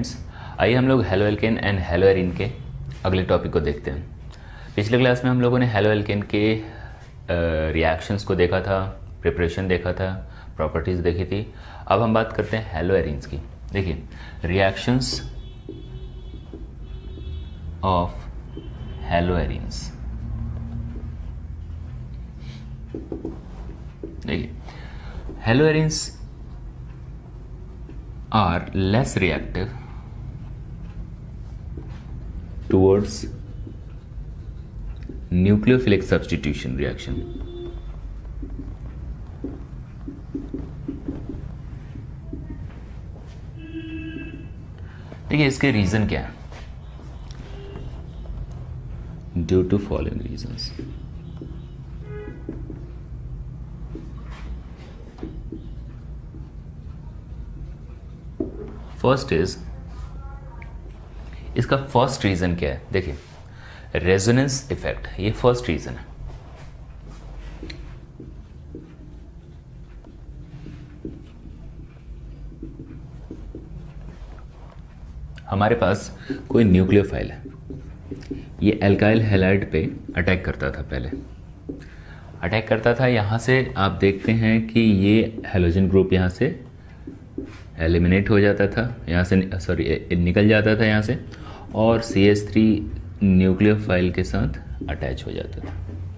Friends, आइए हम लोग halo alkane and hello arene के अगले टॉपिक को देखते हैं। पिछले क्लास में हम लोगों ने हेलो एल्केन के रिएक्शंस को देखा था, प्रिपरेशन देखा था, प्रॉपर्टीज़ देखी थी। अब हम बात करते हैं हेलो एरीन्स की। देखिए, रिएक्शंस ऑफ हेलो एरीन्स। देखिए, hello arenes are less reactive towards nucleophilic substitution reaction. देखिए, इसके रीजन क्या है? Due to following reasons. First is, इसका फर्स्ट रीजन क्या है? देखिए, रेजोनेंस इफेक्ट, ये फर्स्ट रीजन है। हमारे पास कोई न्यूक्लियोफाइल है, ये एल्काइल हैलाइड पे अटैक करता था, पहले अटैक करता था। यहां से आप देखते हैं कि ये हेलोजन ग्रुप यहां से एलिमिनेट हो जाता था, यहाँ से निकल जाता था यहाँ से, और CH3 न्यूक्लियोफाइल के साथ अटैच हो जाता था।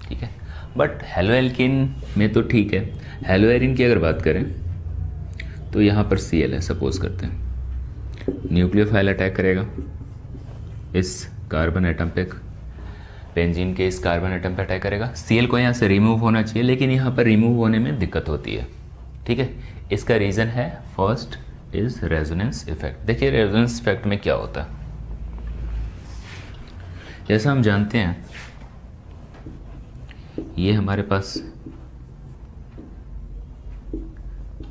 ठीक है, बट हेलो एल्केन में तो ठीक है। हेलो एरीन की अगर बात करें तो यहाँ पर Cl है, सपोज करते हैं न्यूक्लियोफाइल अटैक करेगा इस कार्बन एटम पे, बेंजीन के इस कार्बन एटम पे अटैक करेगा। Cl को यहाँ से रिमूव होना चाहिए, लेकिन यहाँ पर रिमूव होने में दिक्कत होती है। ठीक है, इसका रीज़न है फर्स्ट इज रेजोनेंस इफेक्ट। देखिए, रेजोनेंस इफेक्ट में क्या होता है, जैसा हम जानते हैं, ये हमारे पास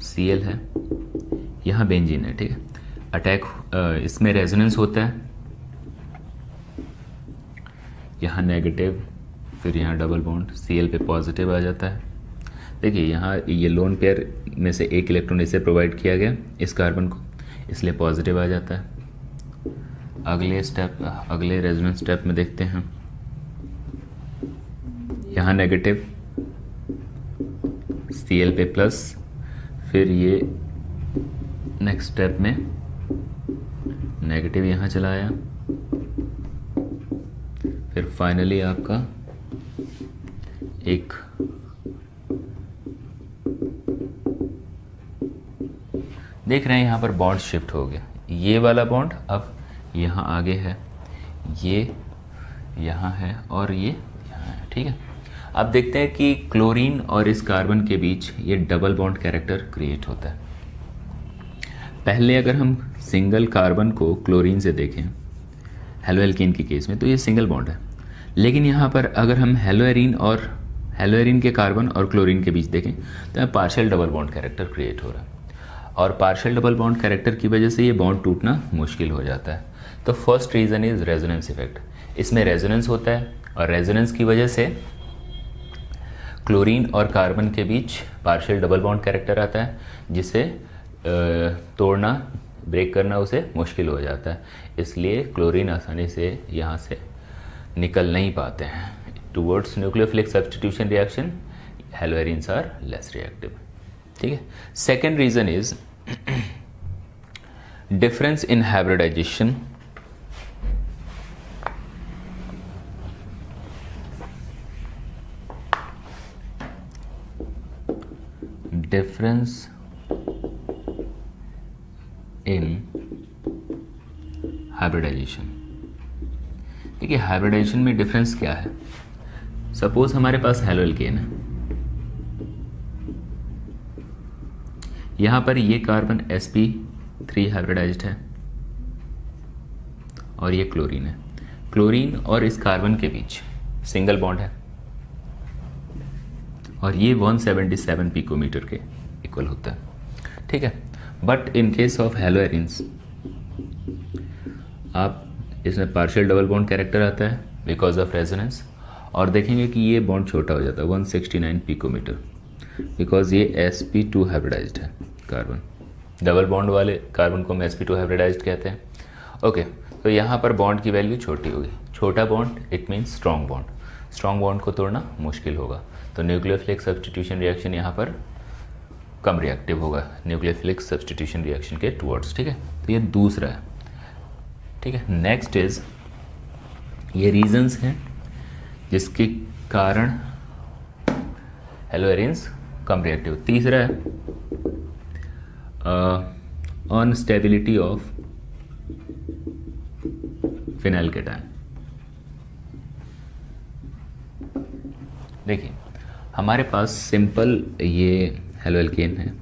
Cl है, यहाँ बेंजीन है। ठीक है, अटैक इसमें रेजोनेंस होता है, यहाँ नेगेटिव, फिर यहाँ डबल बॉन्ड, Cl पे पॉजिटिव आ जाता है। देखिए, यहाँ ये लोन पेयर में से एक इलेक्ट्रॉन इसे प्रोवाइड किया गया इस कार्बन को, इसलिए पॉजिटिव आ जाता है। अगले रेजोनेंस स्टेप में देखते हैं, यहाँ नेगेटिव, Cl पे प्लस, फिर ये नेक्स्ट स्टेप में नेगेटिव यहाँ चला आया, फिर फाइनली आपका एक देख रहे हैं यहाँ पर बॉन्ड शिफ्ट हो गया। ये वाला बॉन्ड अब यहाँ आगे है, ये यहाँ है और ये यहाँ है। ठीक है, अब देखते हैं कि क्लोरीन और इस कार्बन के बीच ये डबल बॉन्ड कैरेक्टर क्रिएट होता है। पहले अगर हम सिंगल कार्बन को क्लोरीन से देखें हेलो एल्केन के केस में, तो ये सिंगल बॉन्ड है, लेकिन यहाँ पर अगर हम हेलो एरीन के कार्बन और क्लोरीन के बीच देखें तो partial double bond character create हो रहा है, और पार्शियल डबल बॉन्ड कैरेक्टर की वजह से ये बॉन्ड टूटना मुश्किल हो जाता है। तो first reason is resonance effect. इसमें रेजोनेंस होता है, और रेजोनेंस की वजह से क्लोरीन और कार्बन के बीच पार्शियल डबल बॉन्ड कैरेक्टर आता है, जिसे तोड़ना, ब्रेक करना उसे मुश्किल हो जाता है। इसलिए क्लोरीन आसानी से यहाँ से निकल नहीं पाते हैं। Towards nucleophilic substitution reaction, haloarenes are less reactive. ठीक है, second reason is difference in hybridization देखिए, हाइब्रिडाइजेशन में डिफरेंस क्या है? सपोज हमारे पास हेलो एल्केन है, यहाँ पर ये कार्बन sp3 हाइब्रिडाइज्ड है और ये क्लोरीन है। क्लोरीन और इस कार्बन के बीच सिंगल बॉन्ड है, और ये 177 पिकोमीटर के इक्वल होता है। ठीक है, but in case of hello arenes आप इसमें पार्शियल डबल बॉन्ड कैरेक्टर आता है बिकॉज ऑफ रेजोनेंस, और देखेंगे कि ये बॉन्ड छोटा हो जाता है 169 पिकोमीटर, बिकॉज ये sp2 हाइब्रिडाइज्ड है कार्बन। डबल बॉन्ड वाले कार्बन को हम sp2 हाइब्रिडाइज्ड कहते हैं, ओके, तो यहाँ पर बॉन्ड की वैल्यू छोटी होगी। छोटा bond it means strong bond, strong bond को तोड़ना मुश्किल होगा, तो न्यूक्लियोफिलिक सब्स्टिट्यूशन रिएक्शन यहाँ पर कम रिएक्टिव होगा न्यूक्लियोफिलिक सब्स्टिट्यूशन रिएक्शन के टुवर्ड्स। ठीक है, तो ये दूसरा है। ठीक है, नेक्स्ट इज, ये रीजंस हैं जिसके कारण हेलोएरिन्स कम रिएक्टिव। तीसरा है अनस्टेबिलिटी ऑफ फिनाइल कैटायन। देखिए हमारे पास सिंपल ये हेलोएल्केन है,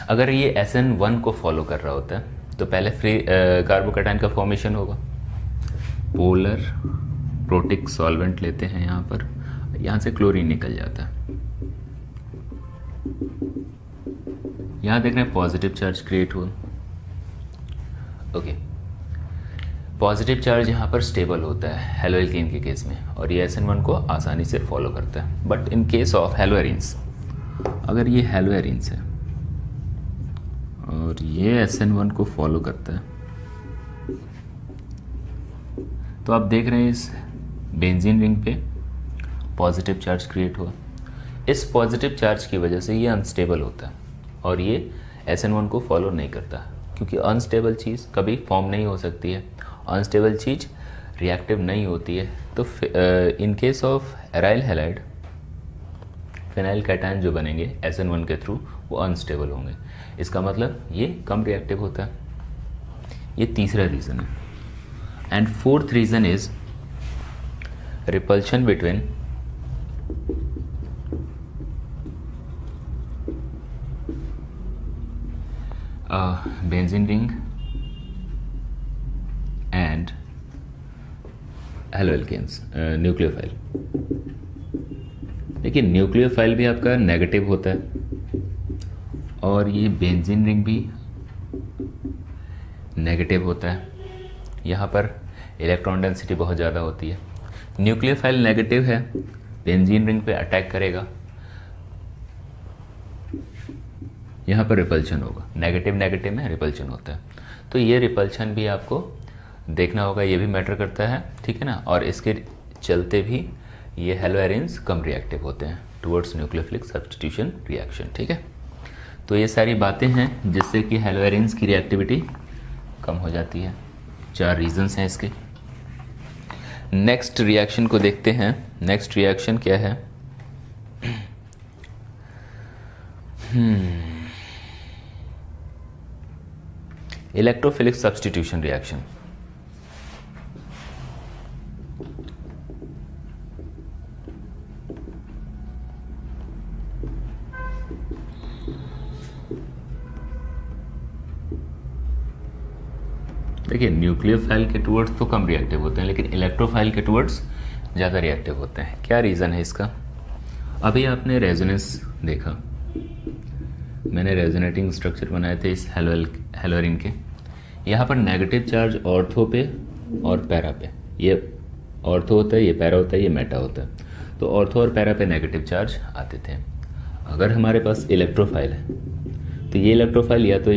अगर ये SN1 को फॉलो कर रहा होता है तो पहले फ्री कार्बोकैटायन का फॉर्मेशन होगा। पोलर प्रोटिक सॉल्वेंट लेते हैं यहाँ पर, यहाँ से क्लोरीन निकल जाता है। यहाँ देख रहे हैं पॉजिटिव चार्ज क्रिएट हुआ। ओके, पॉजिटिव चार्ज यहाँ पर स्टेबल होता है हेलोएल्केन के केस में, और ये SN1 को आसानी से फॉलो करता है। बट इन केस ऑफ हेलोएरिन्स, अगर ये हेलोएरिन्स है और ये SN1 को फॉलो करता है, तो आप देख रहे हैं इस बेंजीन रिंग पे पॉजिटिव चार्ज क्रिएट हुआ। इस पॉजिटिव चार्ज की वजह से ये अनस्टेबल होता है और ये SN1 को फॉलो नहीं करता, क्योंकि अनस्टेबल चीज़ कभी फॉर्म नहीं हो सकती है, अनस्टेबल चीज़ रिएक्टिव नहीं होती है। तो in case of aryl halide phenyl cation जो बनेंगे SN1 के थ्रू वो अनस्टेबल होंगे, इसका मतलब ये कम रिएक्टिव होता है। ये तीसरा रीज़न है। And fourth reason is repulsion between benzene ring and haloalkanes nucleophile. देखिए न्यूक्लियोफाइल भी आपका नेगेटिव होता है और ये बेंजीन रिंग भी नेगेटिव होता है। यहाँ पर इलेक्ट्रॉन डेंसिटी बहुत ज़्यादा होती है। न्यूक्लियोफाइल नेगेटिव है, बेंजीन रिंग पे अटैक करेगा, यहाँ पर रिपल्शन होगा। नेगेटिव नेगेटिव में रिपल्शन होता है, तो ये रिपल्शन भी आपको देखना होगा, ये भी मैटर करता है। ठीक है ना, और इसके चलते भी ये हेलोएरिन्स कम रिएक्टिव होते हैं टुवर्ड्स न्यूक्लियोफिलिक सब्स्टिट्यूशन रिएक्शन। ठीक है, तो ये सारी बातें हैं जिससे कि हेलोएरिन्स की रिएक्टिविटी कम हो जाती है। 4 रीजंस हैं इसके। नेक्स्ट रिएक्शन को देखते हैं। नेक्स्ट रिएक्शन क्या है? Electrophilic substitution reaction. देखिए न्यूक्लियोफाइल के टुवर्ड्स तो कम रिएक्टिव होते हैं, लेकिन इलेक्ट्रोफाइल के टुवर्ड्स ज़्यादा रिएक्टिव होते हैं। क्या रीज़न है इसका? अभी आपने रेजोनेंस देखा, मैंने रेजोनेटिंग स्ट्रक्चर बनाए थे इस हेलोएरिन के। यहाँ पर नेगेटिव चार्ज ऑर्थो पे और पैरा पे, ये ऑर्थो होता है, ये पैरा होता है, ये मेटा होता है। तो ऑर्थो और पैरा पे नेगेटिव चार्ज आते थे। अगर हमारे पास इलेक्ट्रोफाइल है तो ये इलेक्ट्रोफाइल या तो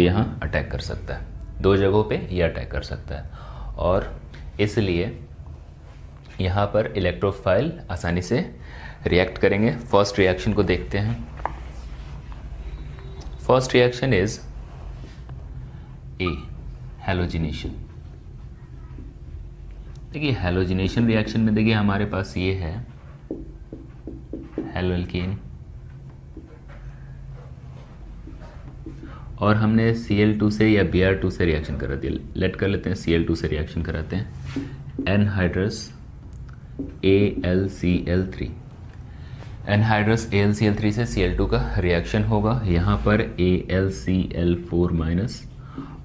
यहाँ अटैक कर सकता है, 2 जगहों पे ये अटैक कर सकता है, और इसलिए यहाँ पर इलेक्ट्रोफाइल आसानी से रिएक्ट करेंगे। फर्स्ट रिएक्शन को देखते हैं। First reaction is a, halogenation. देखिए हैलोजिनेशन रिएक्शन में देखिए हमारे पास ये है हेलोएल्केन, और हमने Cl2 से या Br2 से रिएक्शन करा दिया। लेट कर लेते हैं Cl2 से रिएक्शन कराते हैं। एनहाइड्रस AlCl3, एनहाइड्रस AlCl3 से Cl2 का रिएक्शन होगा। यहाँ पर AlCl4 माइनस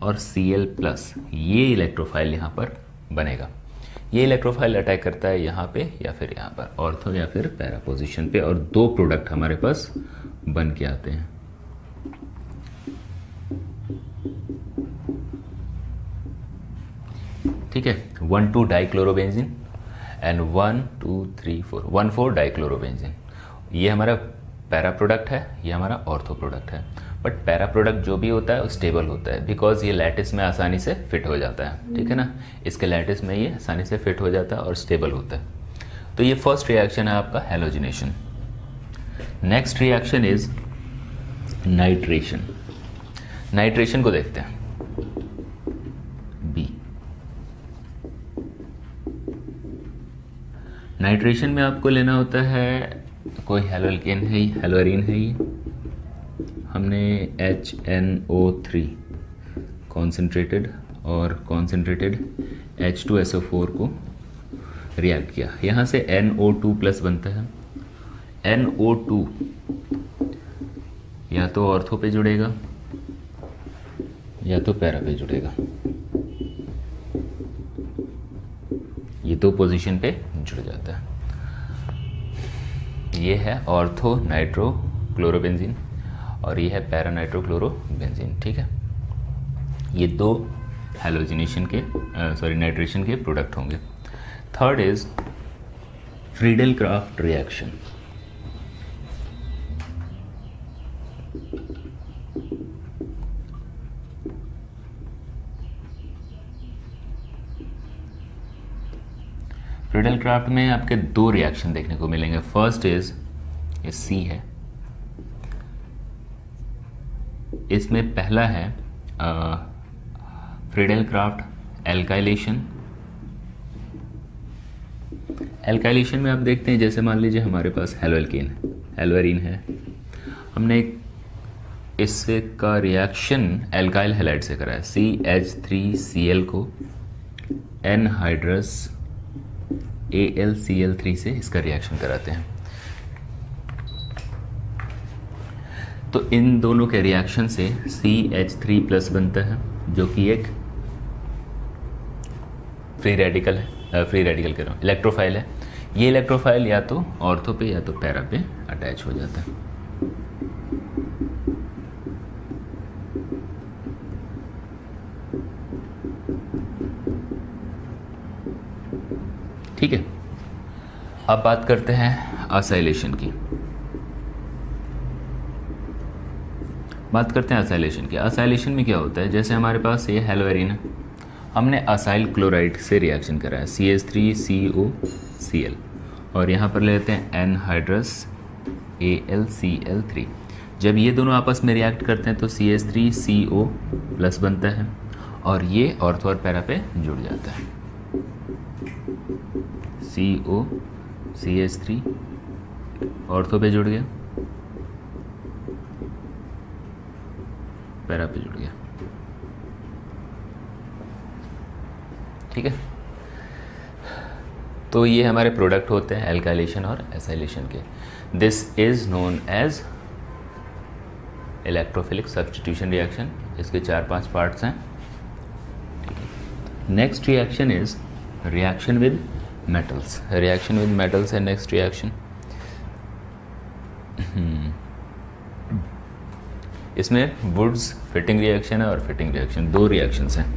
और Cl+, ये इलेक्ट्रोफाइल यहाँ पर बनेगा। ये इलेक्ट्रोफाइल अटैक करता है यहाँ पे या फिर यहाँ पर, ऑर्थो या फिर पैरा पोजिशन पे, और 2 प्रोडक्ट हमारे पास बन के आते हैं। ठीक है, 1,2 डाइक्लोरोबेंजीन एंड 1,2,3,4 1,4 डाइक्लोरोबेंजीन। ये हमारा पैरा प्रोडक्ट है, ये हमारा ऑर्थो प्रोडक्ट है। बट पैरा प्रोडक्ट जो भी होता है वो स्टेबल होता है, बिकॉज ये लैटिस में आसानी से फिट हो जाता है, ठीक है ना। इसके लैटिस में ये आसानी से फिट हो जाता है और स्टेबल होता है। तो ये फर्स्ट रिएक्शन है आपका halogenation. Next reaction is nitration. Nitration को देखते हैं, बी। नाइट्रेशन में आपको लेना होता है, कोई हेलोल्केन है, हेलोरीन है, ये हमने HNO3 कॉन्सेंट्रेटेड और कॉन्सेंट्रेटेड H2SO4 को रिएक्ट किया, यहाँ से NO2 प्लस बनता है। NO2 या तो ऑर्थो पे जुड़ेगा या तो पैरा पे जुड़ेगा, ये दो पोजीशन पे जुड़ जाता है। ये है ऑर्थो नाइट्रो क्लोरोबेंजीन और ये है पैरा नाइट्रो क्लोरोबेंजीन, ठीक है। ये दो हैलोजिनेशन के नाइट्रेशन के प्रोडक्ट होंगे। Third is Friedel craft reaction. Friedel craft में आपके दो रिएक्शन देखने को मिलेंगे। फर्स्ट इज ये सी है, इसमें पहला है फ्रीडल क्राफ्ट एल्काइलेशन। एल्काइलेशन में आप देखते हैं, जैसे मान लीजिए हमारे पास हेलोल्केन है, हेलोरीन है, हमने इससे का रिएक्शन एल्काइल हैलाइड से करा है। CH3Cl को एनहाइड्रस AlCl3 से इसका रिएक्शन कराते हैं। तो इन दोनों के रिएक्शन से CH3 प्लस बनता है, जो कि एक फ्री रेडिकल है, फ्री रेडिकल कह रहा हूँ, इलेक्ट्रोफाइल है। ये इलेक्ट्रोफाइल या तो ऑर्थो पे या तो पैरा पे अटैच हो जाता है। ठीक है, अब बात करते हैं असाइलेशन की। असाइलेशन में क्या होता है, जैसे हमारे पास ये हेलोएरिन है, हमने असाइल क्लोराइड से रिएक्शन करा है, CH3COCl, और यहाँ पर लेते हैं एनहाइड्रस AlCl3। जब ये दोनों आपस में रिएक्ट करते हैं तो CH3CO प्लस बनता है और ये ऑर्थो और पैरा पे जुड़ जाता है। CO CH3 ऑर्थो पे जुड़ गया, पैरा पे जुड़ गया, ठीक है। तो ये हमारे प्रोडक्ट होते हैं एल्काइलेशन और एसाइलेशन के। This is known as electrophilic substitution reaction. इसके 4-5 पार्ट्स हैं। Next reaction is reaction with metals. Reaction with metals है नेक्स्ट रिएक्शन। इसमें वुड्स फिटिंग रिएक्शन है और फिटिंग रिएक्शन, दो रिएक्शंस हैं।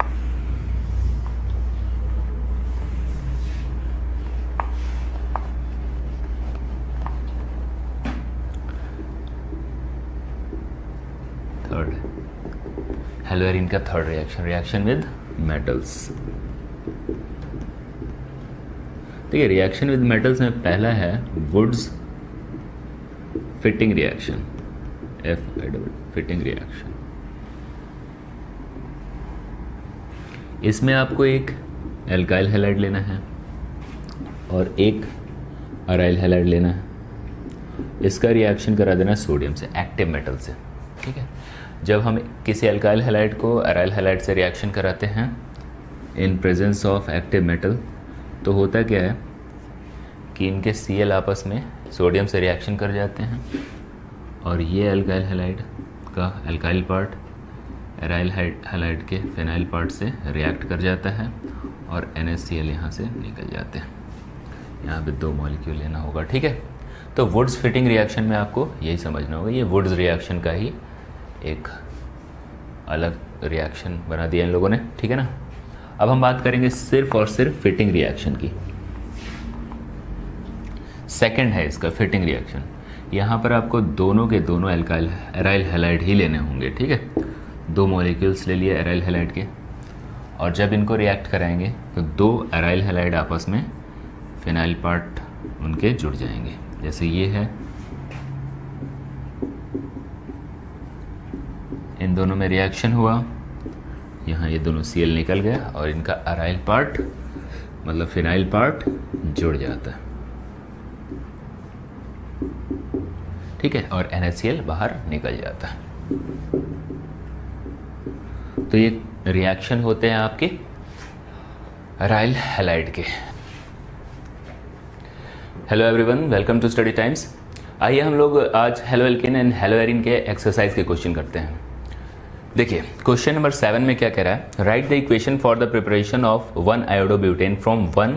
थर्ड हेलोएरिन का third reaction, reaction with metals. ठीक है, रिएक्शन विद मेटल्स में पहला है Wurtz Fittig reaction, Fittig reaction. इसमें आपको एक एल्काइल हैलाइड लेना है और एक अराइल हैलाइड लेना है। इसका रिएक्शन करा देना सोडियम से, एक्टिव मेटल से। ठीक है, जब हम किसी एल्काइल हैलाइड को अराइल हैलाइड से रिएक्शन कराते हैं in presence of active metal, तो होता क्या है कि इनके Cl आपस में सोडियम से रिएक्शन कर जाते हैं और ये एल्काइल हैलाइड का एल्काइल पार्ट एराइल हैलाइड के फिनाइल पार्ट से रिएक्ट कर जाता है और NaCl यहाँ से निकल जाते हैं। यहाँ पे 2 मॉलिक्यूल लेना होगा। ठीक है, तो वुड्स फिटिंग रिएक्शन में आपको यही समझना होगा, ये वुड्स रिएक्शन का ही एक अलग रिएक्शन बना दिया इन लोगों ने। ठीक है ना। अब हम बात करेंगे सिर्फ और सिर्फ फिटिंग रिएक्शन की। सेकंड है इसका फिटिंग रिएक्शन। यहाँ पर आपको दोनों के दोनों एराइल हैलाइड ही लेने होंगे, ठीक है। 2 मॉलिक्यूल्स ले लिए एराइल हैलाइड के, और जब इनको रिएक्ट कराएंगे तो 2 एराइल हैलाइड आपस में फिनाइल पार्ट उनके जुड़ जाएंगे। जैसे ये है, इन दोनों में रिएक्शन हुआ, यहाँ ये दोनों Cl निकल गया और इनका एराइल पार्ट मतलब फिनाइल पार्ट जुड़ जाता है, ठीक है, और NaCl बाहर निकल जाता है। तो ये रिएक्शन होते हैं आपके एराइल हैलाइड के। Hello everyone, welcome to Study Times. आइए हम लोग आज haloalkane and haloarene के एक्सरसाइज के क्वेश्चन करते हैं। देखिए क्वेश्चन नंबर 7 में क्या कह रहा है, right the equation for the preparation of 1 iodobutane from 1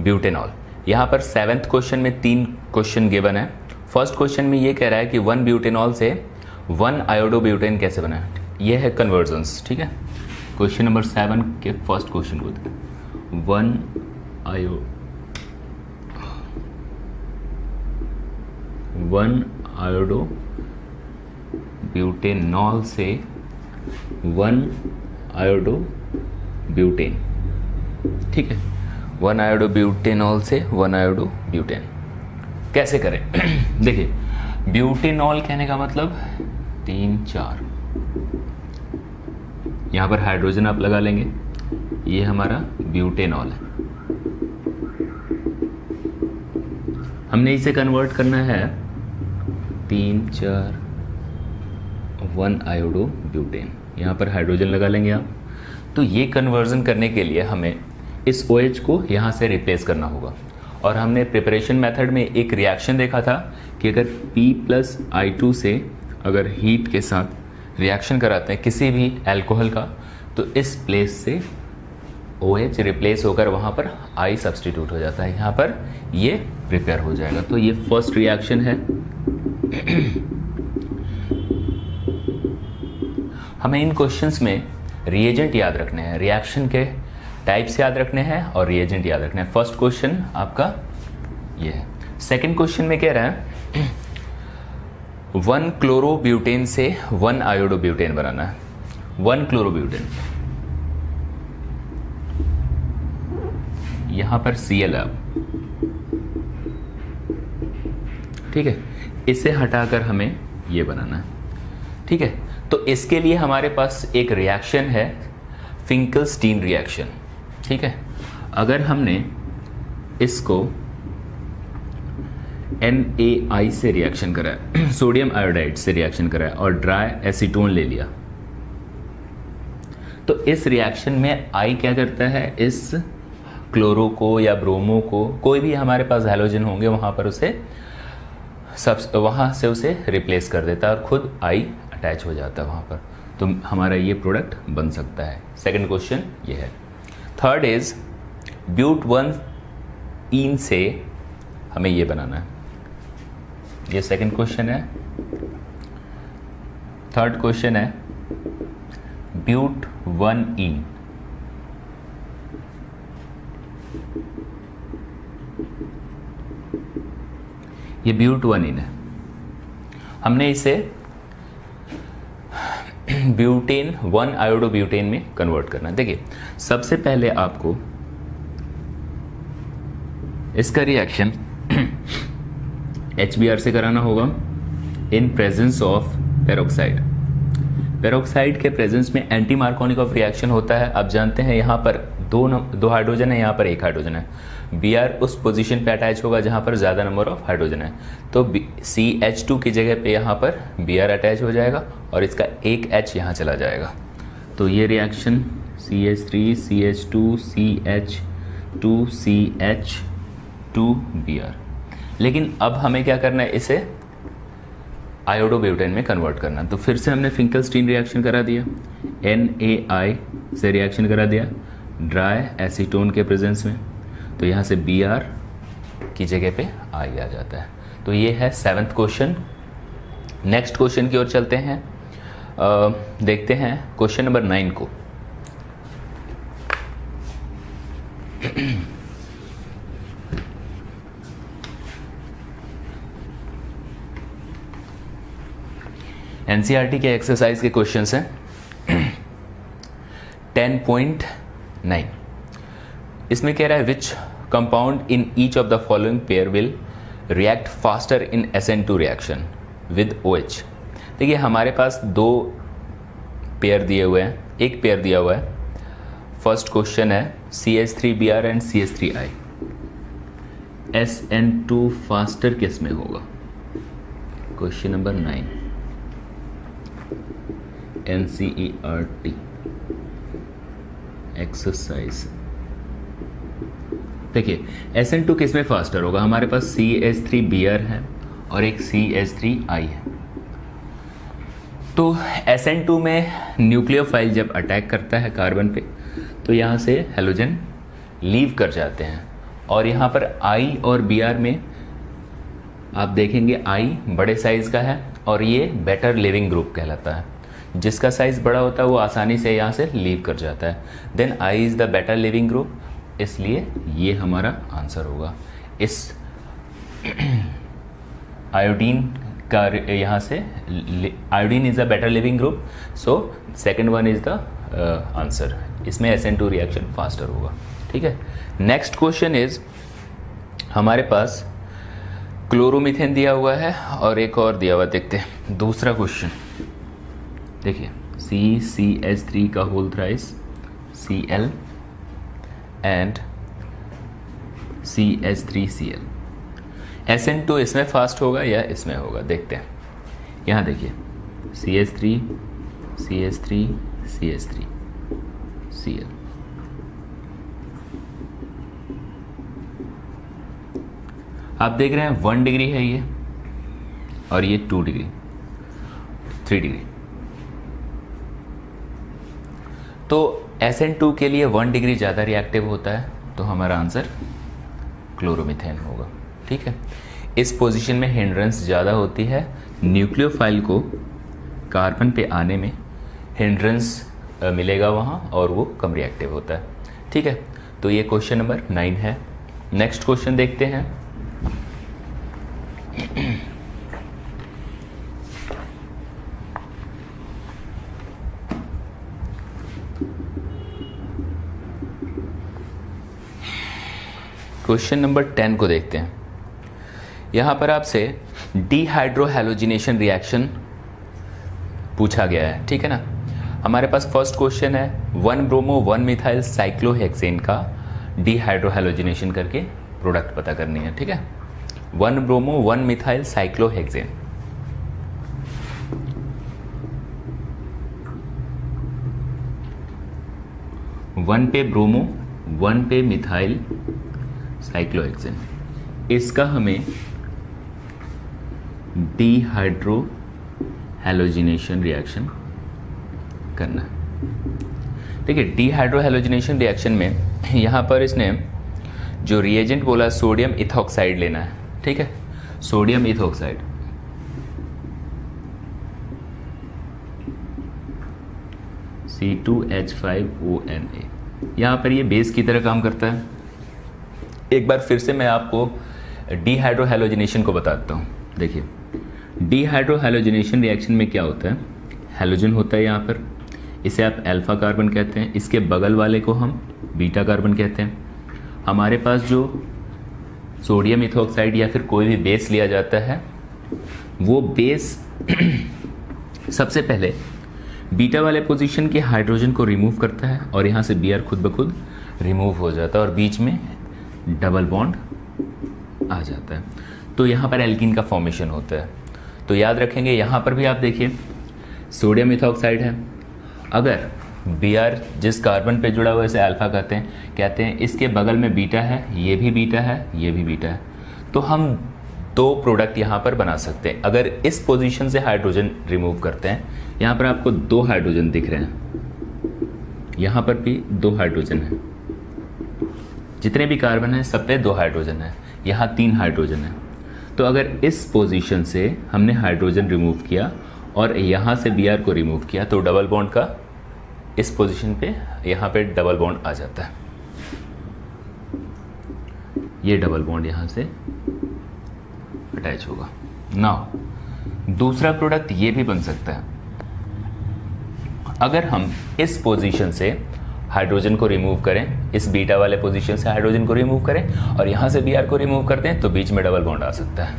butanol. यहाँ पर 7th क्वेश्चन में 3 क्वेश्चन गिवन है। फर्स्ट क्वेश्चन में ये कह रहा है कि 1 ब्यूटेनॉल से 1 आयोडोब्यूटेन कैसे बना है, ये है कन्वर्जन्स, ठीक है। क्वेश्चन नंबर 7 के फर्स्ट क्वेश्चन को 1 आयोडोब्यूटेनॉल से 1 आयोडोब्यूटेन, ठीक है। 1 आयोडोब्यूटेनॉल से 1 आयोडोब्यूटेन कैसे करें। देखिए ब्यूटेनॉल कहने का मतलब 3 4, यहाँ पर हाइड्रोजन आप लगा लेंगे, ये हमारा ब्यूटेनॉल है। हमने इसे कन्वर्ट करना है 3 4 1 आयोडोब्यूटेन, यहाँ पर हाइड्रोजन लगा लेंगे आप। तो ये कन्वर्जन करने के लिए हमें इस OH को यहाँ से रिप्लेस करना होगा। और हमने प्रिपरेशन मेथड में एक रिएक्शन देखा था कि अगर P+I2 से अगर हीट के साथ रिएक्शन कराते हैं किसी भी अल्कोहल का, तो इस प्लेस से OH रिप्लेस होकर वहाँ पर I सब्सटीट्यूट हो जाता है, यहाँ पर ये प्रिपेयर हो जाएगा। तो ये फर्स्ट रिएक्शन है। हमें इन क्वेश्चंस में रिएजेंट याद रखने हैं, रिएक्शन के टाइप्स याद रखने हैं और रिएजेंट याद रखने हैं। फर्स्ट क्वेश्चन आपका ये है। सेकंड क्वेश्चन में कह रहा है 1 क्लोरोब्यूटेन से 1 आयोडोब्यूटेन बनाना है। 1 क्लोरोब्यूटेन, यहां पर Cl है, ठीक है, इसे हटाकर हमें ये बनाना है, ठीक है। तो इसके लिए हमारे पास एक रिएक्शन है फिंकलस्टीन रिएक्शन, ठीक है। अगर हमने इसको NaI से रिएक्शन कराया, सोडियम आयोडाइड से रिएक्शन कराया और ड्राई एसीटोन ले लिया, तो इस रिएक्शन में I क्या करता है, इस क्लोरो को या ब्रोमो को, कोई भी हमारे पास हैलोजन होंगे वहां पर उसे वहां से उसे रिप्लेस कर देता है और खुद I अटैच हो जाता है वहां पर। तो हमारा ये प्रोडक्ट बन सकता है। सेकंड क्वेश्चन ये है। थर्ड इज ब्यूट-1-ईन से हमें ये बनाना है, ये सेकंड क्वेश्चन है। थर्ड क्वेश्चन है ब्यूट-1-ईन, ये ब्यूट-1-ईन है। हमने इसे ब्यूटेन 1 आयोडोब्यूटेन में कन्वर्ट करना है। देखिए सबसे पहले आपको इसका रिएक्शन HBr से कराना होगा in presence of peroxide. Peroxide के प्रेजेंस में एंटी मार्कोनिकॉफ रिएक्शन होता है। आप जानते हैं यहाँ पर दो हाइड्रोजन है, यहाँ पर एक हाइड्रोजन है। Br उस पोजीशन पे अटैच होगा जहाँ पर ज़्यादा नंबर ऑफ हाइड्रोजन है, तो CH2 की जगह पे यहाँ पर Br अटैच हो जाएगा और इसका एक H यहाँ चला जाएगा। तो ये reaction CH3 CH2 CH2 CH2 Br। लेकिन अब हमें क्या करना है, इसे आयोडोब्यूटेन में कन्वर्ट करना। तो फिर से हमने फिंकलस्टीन रिएक्शन करा दिया, NaI से रिएक्शन करा दिया ड्राई एसीटोन के प्रेजेंस में, तो यहाँ से Br की जगह पे I आ जाता है। तो ये है 7th क्वेश्चन। नेक्स्ट क्वेश्चन की ओर चलते हैं। देखते हैं क्वेश्चन नंबर 9 को। एनसीईआरटी के एक्सरसाइज के क्वेश्चंस हैं 10.9। इसमें कह रहा है which compound in each of the following pair will react faster in SN2 reaction with OH। देखिए हमारे पास दो पेयर दिए हुए हैं, एक पेयर दिया हुआ है। फर्स्ट क्वेश्चन है CH3Br and CH3I। SN2 faster किस में होगा? Question number 9 NCERT exercise. देखिए SN2 किस में फास्टर होगा? हमारे पास CH3Br है और एक CH3I है। तो SN2 में न्यूक्लियोफाइल जब अटैक करता है कार्बन पे तो यहाँ से हेलोजन लीव कर जाते हैं, और यहाँ पर I और Br में आप देखेंगे I बड़े साइज का है और ये बेटर लिविंग ग्रुप कहलाता है। जिसका साइज बड़ा होता है वो आसानी से यहाँ से लीव कर जाता है। Then I is the better leaving group, इसलिए ये हमारा आंसर होगा। इस आयोडीन का यहाँ से iodine is the better leaving group, so second one is the answer. इसमें SN2 रिएक्शन फास्टर होगा। ठीक है, नेक्स्ट क्वेश्चन इज हमारे पास क्लोरोमीथेन दिया हुआ है और एक और दिया हुआ, देखते हैं दूसरा क्वेश्चन। देखिए CCH3 का whole thrice Cl and CH3Cl। SN2 इसमें फास्ट होगा या इसमें होगा, देखते हैं। यहाँ देखिए CH3 CH3 CH3 Cl। आप देख रहे हैं 1 डिग्री है ये, और ये 2 डिग्री 3 डिग्री। तो SN2 के लिए 1 डिग्री ज़्यादा रिएक्टिव होता है, तो हमारा आंसर क्लोरोमीथेन होगा। ठीक है, इस पोजीशन में हिंड्रेंस ज़्यादा होती है, न्यूक्लियोफाइल को कार्बन पे आने में हिंड्रेंस मिलेगा वहाँ और वो कम रिएक्टिव होता है। ठीक है, तो ये क्वेश्चन नंबर 9 है। नेक्स्ट क्वेश्चन देखते हैं। क्वेश्चन नंबर 10 को देखते हैं। यहाँ पर आपसे डीहाइड्रोहैलोजिनेशन रिएक्शन पूछा गया है। ठीक है ना, हमारे पास फर्स्ट क्वेश्चन है 1 ब्रोमो 1 मिथाइल साइक्लोहेक्सेन का डीहाइड्रोहैलोजिनेशन करके प्रोडक्ट पता करनी है। ठीक है, 1 ब्रोमो 1 मिथाइल साइक्लोहेक्सेन। वन पे ब्रोमो 1 पे मिथाइल साइक्लोहेक्सेन, इसका हमें डीहाइड्रोहैलोजिनेशन रिएक्शन करना है। देखिए डीहाइड्रोहैलोजिनेशन रिएक्शन में यहाँ पर इसने जो रिएजेंट बोला सोडियम इथॉक्साइड लेना है। ठीक है, सोडियम इथॉक्साइड, C2H5ONa, यहाँ पर ये बेस की तरह काम करता है। एक बार फिर से मैं आपको डीहाइड्रोहैलोजिनेशन को बताता हूँ। देखिए डीहाइड्रोहैलोजिनेशन रिएक्शन में क्या होता है, हैलोजन होता है यहाँ पर, इसे आप अल्फा कार्बन कहते हैं, इसके बगल वाले को हम बीटा कार्बन कहते हैं। हमारे पास जो सोडियम इथॉक्साइड या फिर कोई भी बेस लिया जाता है, वो बेस सबसे पहले बीटा वाले पोजीशन के हाइड्रोजन को रिमूव करता है और यहाँ से Br खुद ब खुद रिमूव हो जाता है और बीच में डबल बॉन्ड आ जाता है। तो यहाँ पर एल्कीन का फॉर्मेशन होता है। तो याद रखेंगे, यहाँ पर भी आप देखिए सोडियम इथॉक्साइड है, अगर Br जिस कार्बन पे जुड़ा हुआ है इसे अल्फा कहते हैं, इसके बगल में बीटा है, ये भी बीटा है, ये भी बीटा है, तो हम 2 प्रोडक्ट यहाँ पर बना सकते हैं। अगर इस पोजीशन से हाइड्रोजन रिमूव करते हैं, यहाँ पर आपको 2 हाइड्रोजन दिख रहे हैं, यहाँ पर भी 2 हाइड्रोजन है, जितने भी कार्बन हैं सब पे 2 हाइड्रोजन है, यहाँ 3 हाइड्रोजन है। तो अगर इस पोजीशन से हमने हाइड्रोजन रिमूव किया और यहाँ से Br को रिमूव किया तो डबल बॉन्ड का इस पोजीशन पे यहाँ पे डबल बॉन्ड आ जाता है। ये डबल बॉन्ड यहाँ से अटैच होगा। नाउ दूसरा प्रोडक्ट ये भी बन सकता है, अगर हम इस पोजीशन से हाइड्रोजन को रिमूव करें, इस बीटा वाले पोजीशन से हाइड्रोजन को रिमूव करें और यहाँ से Br को रिमूव कर दें तो बीच में डबल बॉन्ड आ सकता है,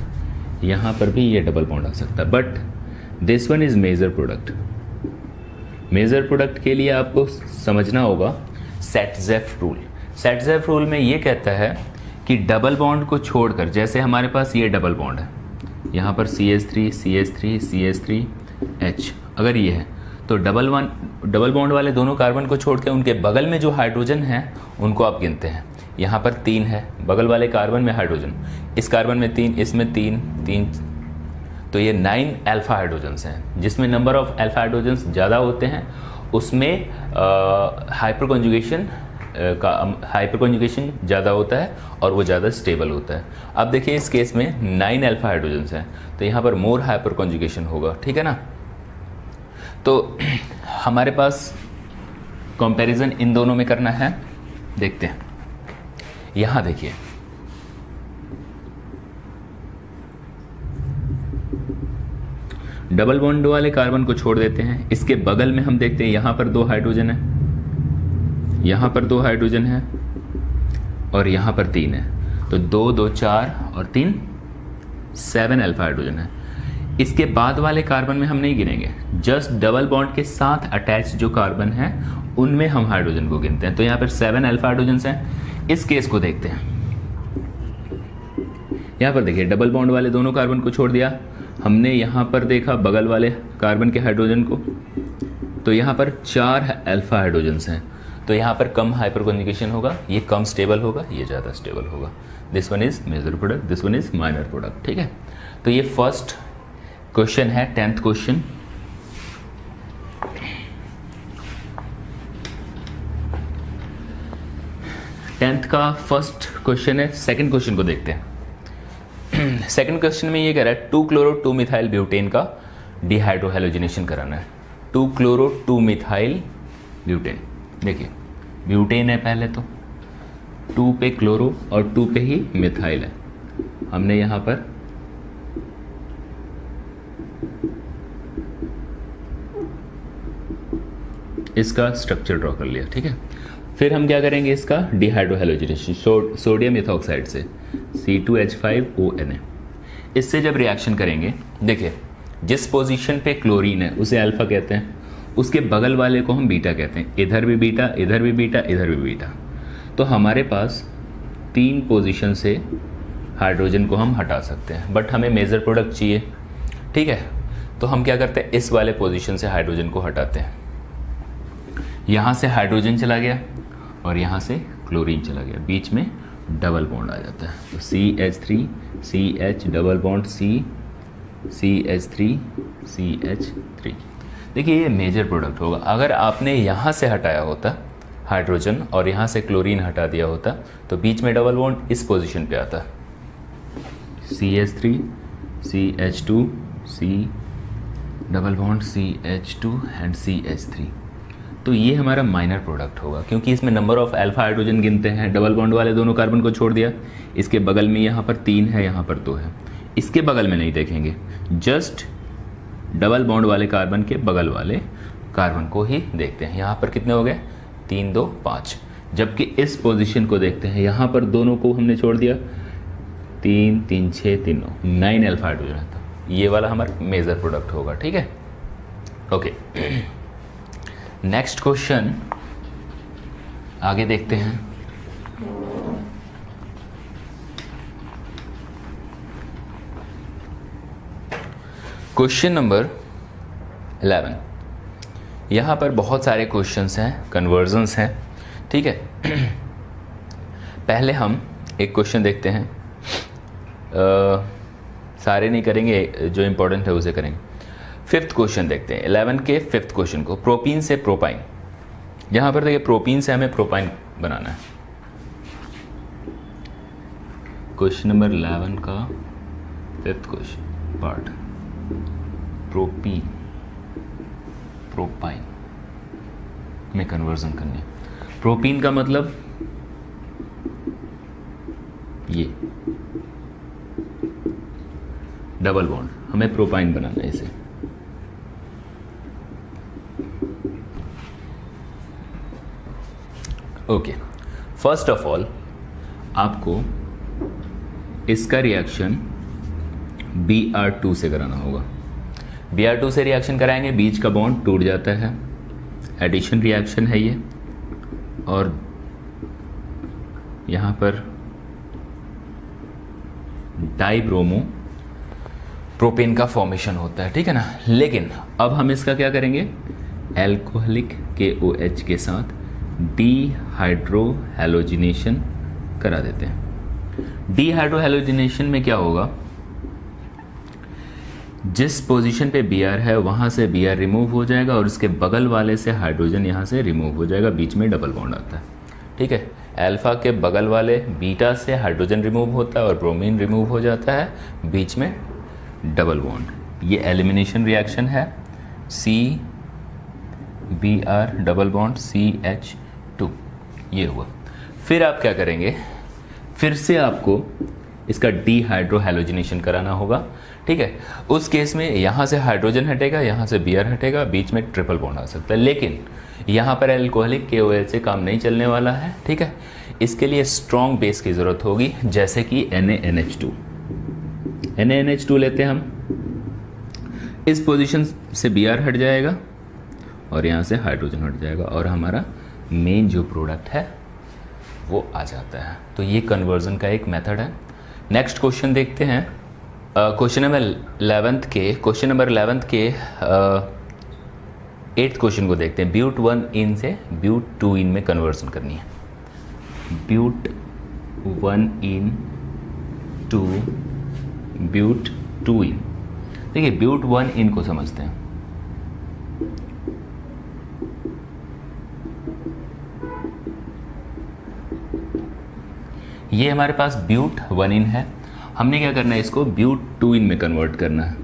यहाँ पर भी ये डबल बॉन्ड आ सकता है। But this one is major product. Major product के लिए आपको समझना होगा सेटजेफ रूल। सेटजेफ रूल में ये कहता है कि डबल बॉन्ड को छोड़कर, जैसे हमारे पास ये डबल बॉन्ड है, यहाँ पर CH3 CH3 CH3 H, अगर ये है तो डबल बॉन्ड वाले दोनों कार्बन को छोड़ के उनके बगल में जो हाइड्रोजन है उनको आप गिनते हैं। यहाँ पर 3 है बगल वाले कार्बन में हाइड्रोजन, इस कार्बन में 3, इसमें 3, तो ये 9 अल्फा हाइड्रोजन्स हैं। जिसमें नंबर ऑफ अल्फा हाइड्रोजन्स ज़्यादा होते हैं उसमें हाइपर कॉन्जुगेशन ज़्यादा होता है और वो ज़्यादा स्टेबल होता है। अब देखिए इस केस में 9 अल्फा हाइड्रोजन्स हैं तो यहाँ पर मोर हाइपर कॉन्जुगेशन होगा, ठीक है ना। तो हमारे पास कंपैरिजन इन दोनों में करना है, देखते हैं। यहाँ देखिए डबल बॉन्ड वाले कार्बन को छोड़ देते हैं, इसके बगल में हम देखते हैं यहाँ पर 2 हाइड्रोजन है, यहाँ पर 2 हाइड्रोजन है और यहाँ पर 3 है, तो 2 2 4 और 3 7 अल्फा हाइड्रोजन है। इसके बाद वाले कार्बन में हम नहीं गिनेंगे, जस्ट डबल बॉन्ड के साथ अटैच जो कार्बन है उनमें हम हाइड्रोजन को गिनते हैं। तो यहाँ पर 7 अल्फा हाइड्रोजन हैं। इस केस को देखते हैं, यहाँ पर देखिए डबल बॉन्ड वाले दोनों कार्बन को छोड़ दिया, हमने यहाँ पर देखा बगल वाले कार्बन के हाइड्रोजन को, तो यहाँ पर 4 अल्फा हाइड्रोजन्स हैं, तो यहाँ पर कम हाइपर कॉन्जुगेशन होगा, ये कम स्टेबल होगा, ये ज़्यादा स्टेबल होगा। This one is major product, this one is minor product, ठीक है। तो ये फर्स्ट क्वेश्चन है, 10th क्वेश्चन। टेंथ का फर्स्ट क्वेश्चन है। सेकंड क्वेश्चन को देखते हैं। सेकंड क्वेश्चन में ये कह रहा है 2 क्लोरो 2 मिथाइल ब्यूटेन का डिहाइड्रोहेलोजिनेशन कराना है। 2 क्लोरो 2 मिथाइल ब्यूटेन, देखिए ब्यूटेन है पहले तो, 2 पे क्लोरो और 2 पे ही मिथाइल है। हमने यहाँ पर इसका स्ट्रक्चर ड्रॉ कर लिया, ठीक है। फिर हम क्या करेंगे, इसका डिहाइड्रोहेलोजिनेशन सोडियम इथॉक्साइड से C2H5ONa, इससे जब रिएक्शन करेंगे, देखिए जिस पोजीशन पे क्लोरीन है उसे अल्फा कहते हैं, उसके बगल वाले को हम बीटा कहते हैं, इधर भी बीटा, इधर भी बीटा, इधर भी बीटा। तो हमारे पास 3 पोजीशन से हाइड्रोजन को हम हटा सकते हैं, बट हमें मेजर प्रोडक्ट चाहिए, ठीक है। तो हम क्या करते हैं, इस वाले पोजीशन से हाइड्रोजन को हटाते हैं। यहाँ से हाइड्रोजन चला गया और यहाँ से क्लोरीन चला गया, बीच में डबल बॉन्ड आ जाता है, तो CH3 CH double bond C CH3 CH3। देखिए ये मेजर प्रोडक्ट होगा। अगर आपने यहाँ से हटाया होता हाइड्रोजन और यहाँ से क्लोरीन हटा दिया होता तो बीच में डबल बॉन्ड इस पोजीशन पे आता, CH3 CH2 C double bond CH2 and CH3। तो ये हमारा माइनर प्रोडक्ट होगा, क्योंकि इसमें नंबर ऑफ अल्फा हाइड्रोजन गिनते हैं। डबल बॉन्ड वाले दोनों कार्बन को छोड़ दिया, इसके बगल में यहाँ पर 3 है, यहाँ पर 2 है, इसके बगल में नहीं देखेंगे, जस्ट डबल बॉन्ड वाले कार्बन के बगल वाले कार्बन को ही देखते हैं। यहाँ पर कितने हो गए, 3 2 5। जबकि इस पोजीशन को देखते हैं, यहाँ पर दोनों को हमने छोड़ दिया, 3 3 6 3 9 अल्फा हाइड्रोजन है, तो ये वाला हमारा मेजर प्रोडक्ट होगा, ठीक है। ओके, नेक्स्ट क्वेश्चन आगे देखते हैं। Question number 11। यहाँ पर बहुत सारे क्वेश्चंस हैं, कन्वर्जन्स हैं, ठीक है। पहले हम एक क्वेश्चन देखते हैं, सारे नहीं करेंगे, जो इम्पोर्टेंट है उसे करेंगे। 5th क्वेश्चन देखते हैं, 11 के 5th क्वेश्चन को, प्रोपीन से प्रोपाइन। यहाँ पर देखिए प्रोपीन से हमें प्रोपाइन बनाना है। क्वेश्चन नंबर 11 का 5th question part, propene propyne में कन्वर्जन करनी है। प्रोपीन का मतलब ये डबल बॉन्ड, हमें प्रोपाइन बनाना है इसे। ओके, फर्स्ट ऑफ ऑल आपको इसका रिएक्शन Br2 से कराना होगा। Br2 से रिएक्शन कराएंगे, बीच का बॉन्ड टूट जाता है, एडिशन रिएक्शन है ये, और यहाँ पर डाइब्रोमो प्रोपेन का फॉर्मेशन होता है, ठीक है ना। लेकिन अब हम इसका क्या करेंगे, एल्कोहलिक KOH के साथ डीहाइड्रोहैलोजिनेशन करा देते हैं। डीहाइड्रोहैलोजिनेशन में क्या होगा, जिस पोजीशन पे Br है वहां से Br रिमूव हो जाएगा और उसके बगल वाले से हाइड्रोजन यहाँ से रिमूव हो जाएगा, बीच में डबल बॉन्ड आता है, ठीक है। अल्फा के बगल वाले बीटा से हाइड्रोजन रिमूव होता है और ब्रोमीन रिमूव हो जाता है, बीच में डबल बॉन्ड। ये एलिमिनेशन रिएक्शन है, CBr डबल बॉन्ड CH2, ये हुआ। फिर आप क्या करेंगे, फिर से आपको इसका डीहाइड्रोहैलोजिनेशन कराना होगा, ठीक है। उस केस में यहाँ से हाइड्रोजन हटेगा, यहाँ से Br हटेगा, बीच में ट्रिपल बॉन्ड आ सकता है। लेकिन यहाँ पर एल्कोहलिक KOH से काम नहीं चलने वाला है, ठीक है। इसके लिए स्ट्रॉन्ग बेस की ज़रूरत होगी, जैसे कि NaNH2। NaNH2 लेते हैं हम, इस पोजीशन से Br हट जाएगा और यहाँ से हाइड्रोजन हट जाएगा और हमारा मेन जो प्रोडक्ट है वो आ जाता है। तो ये कन्वर्जन का एक मेथड है। नेक्स्ट क्वेश्चन देखते हैं, क्वेश्चन नंबर 11th के 8th क्वेश्चन को देखते हैं। ब्यूट 1 इन से ब्यूट 2 इन में कन्वर्जन करनी है। ब्यूट 1 इन टू ब्यूट 2 इन। देखिए ब्यूट 1 इन को समझते हैं। ये हमारे पास ब्यूट 1 इन है, हमने क्या करना है, इसको ब्यूट 2 इन में कन्वर्ट करना है।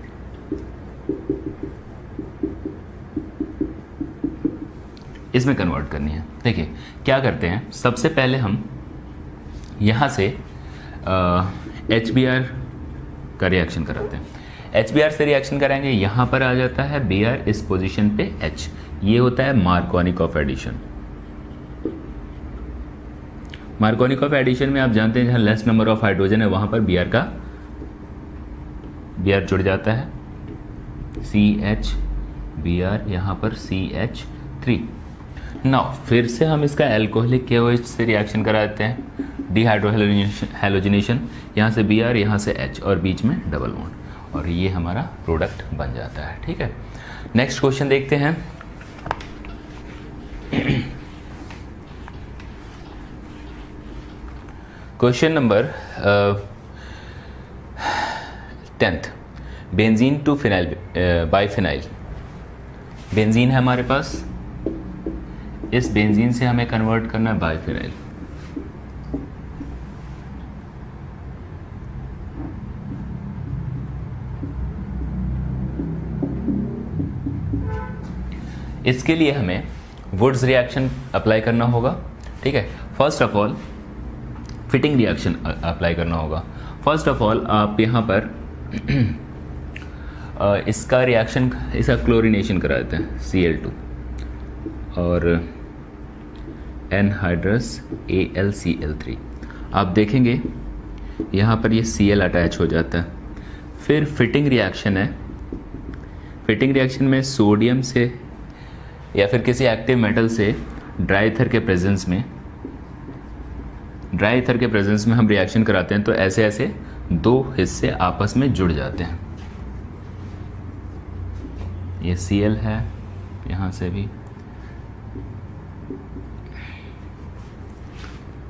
इसमें कन्वर्ट करनी है। देखिए क्या करते हैं, सबसे पहले हम यहाँ से HBr का रिएक्शन कराते हैं। HBr से रिएक्शन कराएंगे, यहाँ पर आ जाता है Br इस पोजीशन पे H, ये होता है मार्कोनिकॉफ एडिशन। मार्कोनिकॉफ एडिशन में आप जानते हैं जहाँ लेस नंबर ऑफ हाइड्रोजन है वहाँ पर Br जुड़ जाता है, CH Br, यहाँ पर CH3। नाउ फिर से हम इसका एल्कोहलिक KOH से रिएक्शन करा देते हैं, डीहाइड्रोहैलोजिनेशन, यहाँ से Br, यहाँ से H और बीच में डबल बॉन्ड, और ये हमारा प्रोडक्ट बन जाता है, ठीक है। नेक्स्ट क्वेश्चन देखते हैं। Question number 10th, benzene to phenyl biphenyl. Benzene है हमारे पास, इस बेंजीन से हमें कन्वर्ट करना है बाइफिनाइल। इसके लिए हमें वुड्स रिएक्शन अप्लाई करना होगा, ठीक है। First of all fitting reaction apply करना होगा। फर्स्ट ऑफ ऑल आप यहाँ पर इसका रिएक्शन, इसका क्लोरीनेशन करा देते हैं, Cl2 और एनहाइड्रस AlCl3। आप देखेंगे यहाँ पर ये Cl अटैच हो जाता है। फिर फिटिंग रिएक्शन है, फिटिंग रिएक्शन में सोडियम से या फिर किसी एक्टिव मेटल से ड्राई ईथर के प्रेजेंस में हम रिएक्शन कराते हैं, तो ऐसे ऐसे दो हिस्से आपस में जुड़ जाते हैं। ये Cl है, यहाँ से भी,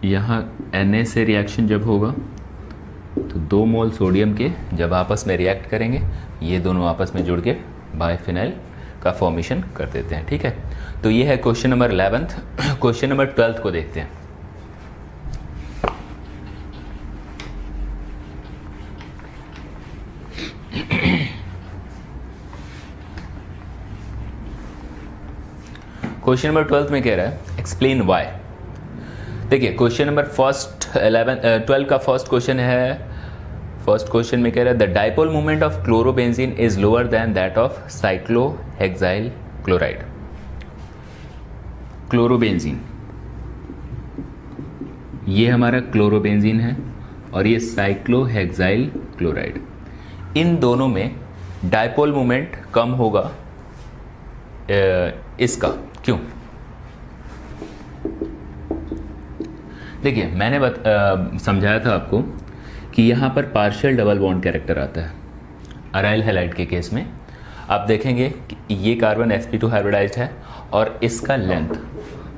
यहाँ Na से रिएक्शन जब होगा तो 2 मोल सोडियम के जब आपस में रिएक्ट करेंगे, ये दोनों आपस में जुड़ के बाइफिनाइल का फॉर्मेशन कर देते हैं, ठीक है। तो ये है question number 11th। Question number 12th को देखते हैं। क्वेश्चन नंबर 12th में कह रहा है एक्सप्लेन वाई। देखिए क्वेश्चन नंबर 12 का फर्स्ट क्वेश्चन है फर्स्ट क्वेश्चन में कह रहा है the dipole moment of chlorobenzene is lower than that of cyclohexyl chloride. Chlorobenzene, ये हमारा क्लोरोबेंजीन है और ये साइक्लोहेक्साइल क्लोराइड, इन दोनों में डाइपोल मोमेंट कम होगा इसका। क्यों? देखिए मैंने समझाया था आपको कि यहाँ पर पार्शियल डबल बॉन्ड कैरेक्टर आता है अराइल हैलाइड के केस में। आप देखेंगे कि ये कार्बन sp2 हाइब्रिडाइज्ड है और इसका लेंथ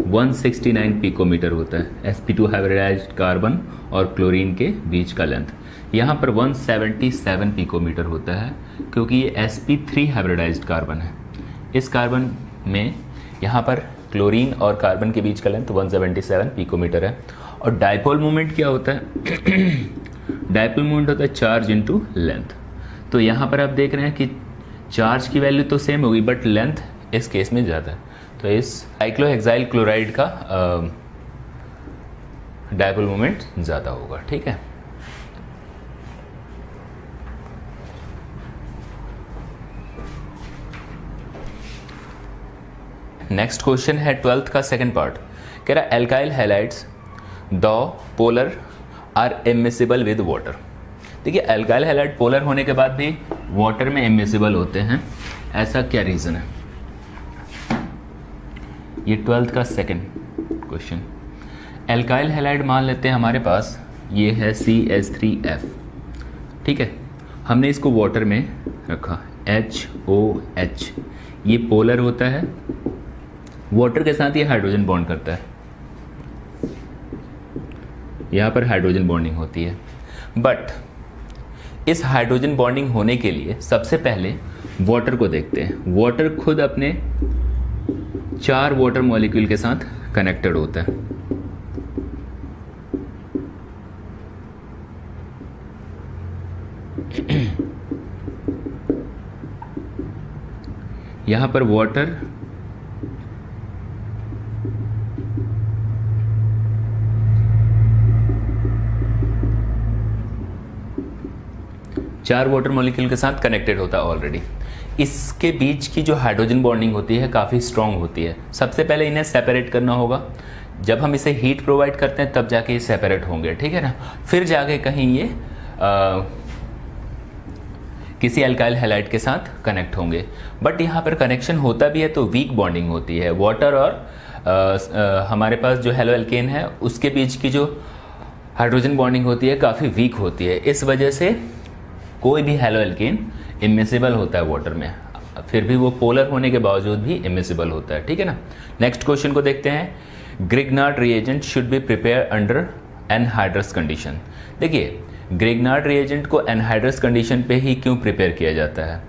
169 पिकोमीटर होता है। sp2 हाइब्रिडाइज्ड कार्बन और क्लोरीन के बीच का लेंथ यहाँ पर 177 पिकोमीटर होता है, क्योंकि ये sp3 हाइब्रिडाइज्ड कार्बन है। इस कार्बन में यहाँ पर क्लोरीन और कार्बन के बीच का लेंथ 177 पिकोमीटर है। और डाइपोल मोमेंट क्या होता है? डाइपोल मोमेंट होता है चार्ज इनटू लेंथ। तो यहाँ पर आप देख रहे हैं कि चार्ज की वैल्यू तो सेम होगी बट लेंथ इस केस में ज़्यादा है, तो इस साइक्लोहेक्साइल क्लोराइड का डाइपोल मोमेंट ज़्यादा होगा। ठीक है, नेक्स्ट क्वेश्चन है 12th का सेकंड पार्ट। कह रहा alkyl halides the polar are immiscible with water. देखिए एल्काइल हैलाइड पोलर होने के बाद भी वाटर में इमिसिबल होते हैं, ऐसा क्या रीज़न है? ये 12th का सेकंड क्वेश्चन। एल्काइल हैलाइड मान लेते हैं हमारे पास ये है CH3F, ठीक है, हमने इसको वाटर में रखा HOH, ये पोलर होता है, वाटर के साथ ये हाइड्रोजन बॉन्ड करता है, यहाँ पर हाइड्रोजन बॉन्डिंग होती है। बट इस हाइड्रोजन बॉन्डिंग होने के लिए सबसे पहले वाटर को देखते हैं। वाटर खुद अपने 4 वाटर मॉलिक्यूल के साथ कनेक्टेड होता है। यहाँ पर वाटर चार वाटर मॉलिक्यूल के साथ कनेक्टेड होता है ऑलरेडी। इसके बीच की जो हाइड्रोजन बॉन्डिंग होती है काफ़ी स्ट्रांग होती है। सबसे पहले इन्हें सेपरेट करना होगा। जब हम इसे हीट प्रोवाइड करते हैं तब जाके ये सेपरेट होंगे, ठीक है ना। फिर जाके कहीं ये किसी अल्काइल हैलाइड के साथ कनेक्ट होंगे। बट यहाँ पर कनेक्शन होता भी है तो वीक बॉन्डिंग होती है। वाटर और हमारे पास जो हेलो एल्केन है उसके बीच की जो हाइड्रोजन बॉन्डिंग होती है काफ़ी वीक होती है। इस वजह से कोई भी हेलो एल्केन इमिसिबल होता है वाटर में, फिर भी वो पोलर होने के बावजूद भी इमिसिबल होता है, ठीक है ना। नेक्स्ट क्वेश्चन को देखते हैं। Grignard reagent should be prepare under anhydrous condition. देखिए ग्रिग्नार्ड रिएजेंट को एनहाइड्रस कंडीशन पे ही क्यों प्रिपेयर किया जाता है?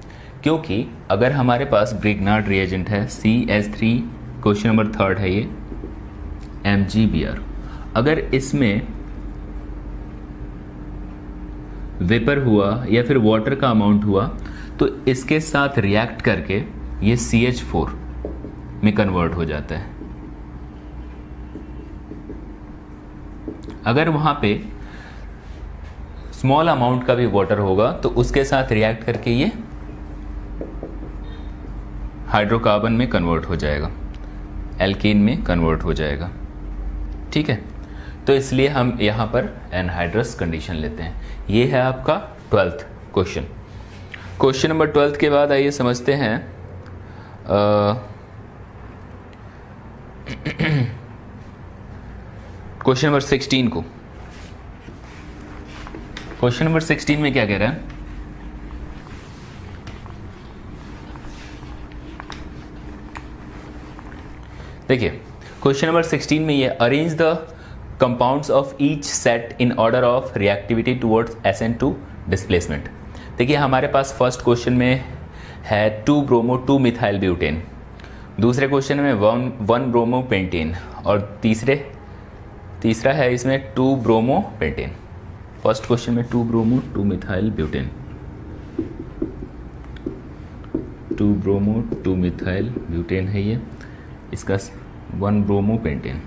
क्योंकि अगर हमारे पास ग्रिग्नार्ड रिएजेंट है CH3, क्वेश्चन नंबर 3 है ये, MgBr, अगर इसमें वेपर हुआ या फिर वाटर का अमाउंट हुआ तो इसके साथ रिएक्ट करके ये CH4 में कन्वर्ट हो जाता है। अगर वहां पे स्मॉल अमाउंट का भी वाटर होगा तो उसके साथ रिएक्ट करके ये हाइड्रोकार्बन में कन्वर्ट हो जाएगा, एल्कीन में कन्वर्ट हो जाएगा, ठीक है। तो इसलिए हम यहाँ पर एनहाइड्रस कंडीशन लेते हैं। ये है आपका 12th क्वेश्चन। क्वेश्चन नंबर 12 के बाद आइए समझते हैं क्वेश्चन नंबर 16 को। क्वेश्चन नंबर 16 में क्या कह रहा है? देखिए क्वेश्चन नंबर 16 में ये arrange the compounds of each set in order of reactivity towards SN2 displacement. देखिए हमारे पास फर्स्ट क्वेश्चन में है 2 ब्रोमो 2 मिथाइल ब्यूटेन, दूसरे क्वेश्चन में 1 ब्रोमो पेंटेन और तीसरा है इसमें 2 ब्रोमो पेंटेन। फर्स्ट क्वेश्चन में 2 bromo 2 methyl butane, 2 bromo 2 methyl butane है ये, इसका 1 ब्रोमो पेंटेन।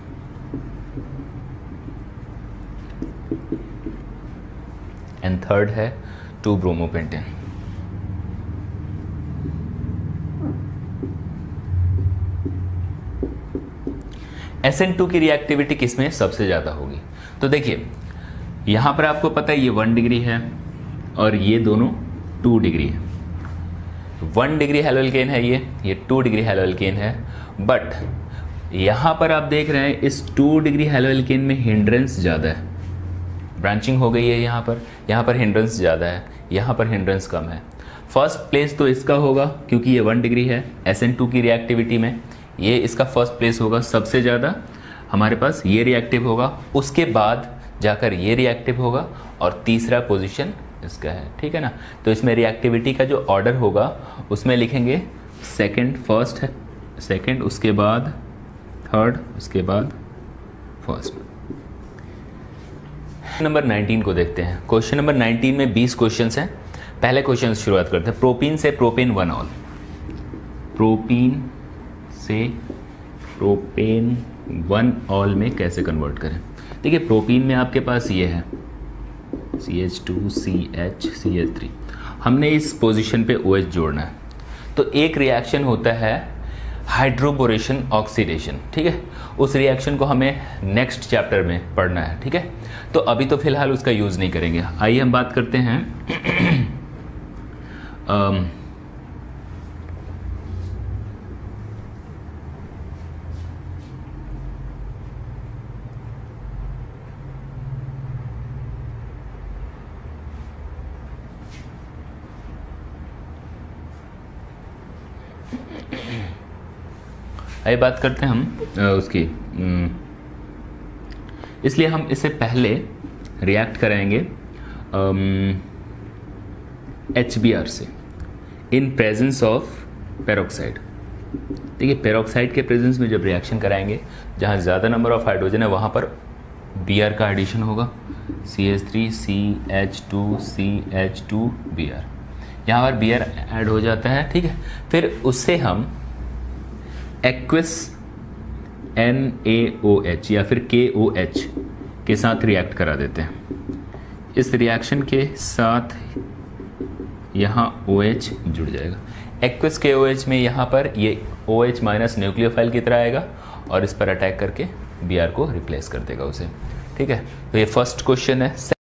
एंड थर्ड है 2 ब्रोमोपेंटेन। SN2 की रिएक्टिविटी किसमें सबसे ज़्यादा होगी? तो देखिए यहाँ पर आपको पता है ये 1 डिग्री है और ये दोनों 2 डिग्री है। 1 डिग्री हैलोअल्केन है ये 2 डिग्री हैलोअल्केन है। बट यहाँ पर आप देख रहे हैं इस 2 डिग्री हैलोअल्केन में हिंड्रेंस ज़्यादा है, ब्रांचिंग हो गई है यहाँ पर हिंड्रेंस ज़्यादा है, यहाँ पर हिंड्रेंस कम है। फर्स्ट प्लेस तो इसका होगा क्योंकि ये 1 डिग्री है। SN2 की रिएक्टिविटी में ये इसका फर्स्ट प्लेस होगा, सबसे ज़्यादा हमारे पास ये रिएक्टिव होगा, उसके बाद जाकर ये रिएक्टिव होगा और तीसरा पोजीशन इसका है, ठीक है ना। तो इसमें रिएक्टिविटी का जो ऑर्डर होगा उसमें लिखेंगे सेकंड, फर्स्ट है सेकंड, उसके बाद थर्ड, उसके बाद फर्स्ट। नंबर 19 को देखते हैं। क्वेश्चन नंबर 19 में 20 क्वेश्चंस हैं। पहले क्वेश्चन से शुरुआत करते हैं। प्रोपीन से प्रोपेन 1 ऑल, प्रोपीन से प्रोपेन 1 ऑल में कैसे कन्वर्ट करें? देखिए प्रोपीन में आपके पास ये है CH2CH3, हमने इस पोजीशन पे OH जोड़ना है। तो एक रिएक्शन होता है हाइड्रोबोरेशन ऑक्सीडेशन, ठीक है। उस रिएक्शन को हमें नेक्स्ट चैप्टर में पढ़ना है, ठीक है। तो अभी तो फिलहाल उसका यूज़ नहीं करेंगे। आइए हम बात करते हैं आइए बात करते हैं हम उसकी इसलिए हम इससे पहले रिएक्ट कराएंगे HBr से इन प्रेजेंस ऑफ पेरोक्साइड। देखिए पेरोक्साइड के प्रेजेंस में जब रिएक्शन कराएंगे, जहाँ ज़्यादा नंबर ऑफ हाइड्रोजन है वहाँ पर Br का एडिशन होगा, CH3CH2CH2Br, यहाँ पर Br ऐड हो जाता है, ठीक है। फिर उससे हम एक्वस NaOH या फिर KOH के साथ रिएक्ट करा देते हैं। इस रिएक्शन के साथ यहाँ OH जुड़ जाएगा। एक्वस KOH में यहाँ पर ये OH माइनस न्यूक्लियोफाइल की तरह आएगा और इस पर अटैक करके Br को रिप्लेस कर देगा उसे, ठीक है। तो ये फर्स्ट क्वेश्चन है।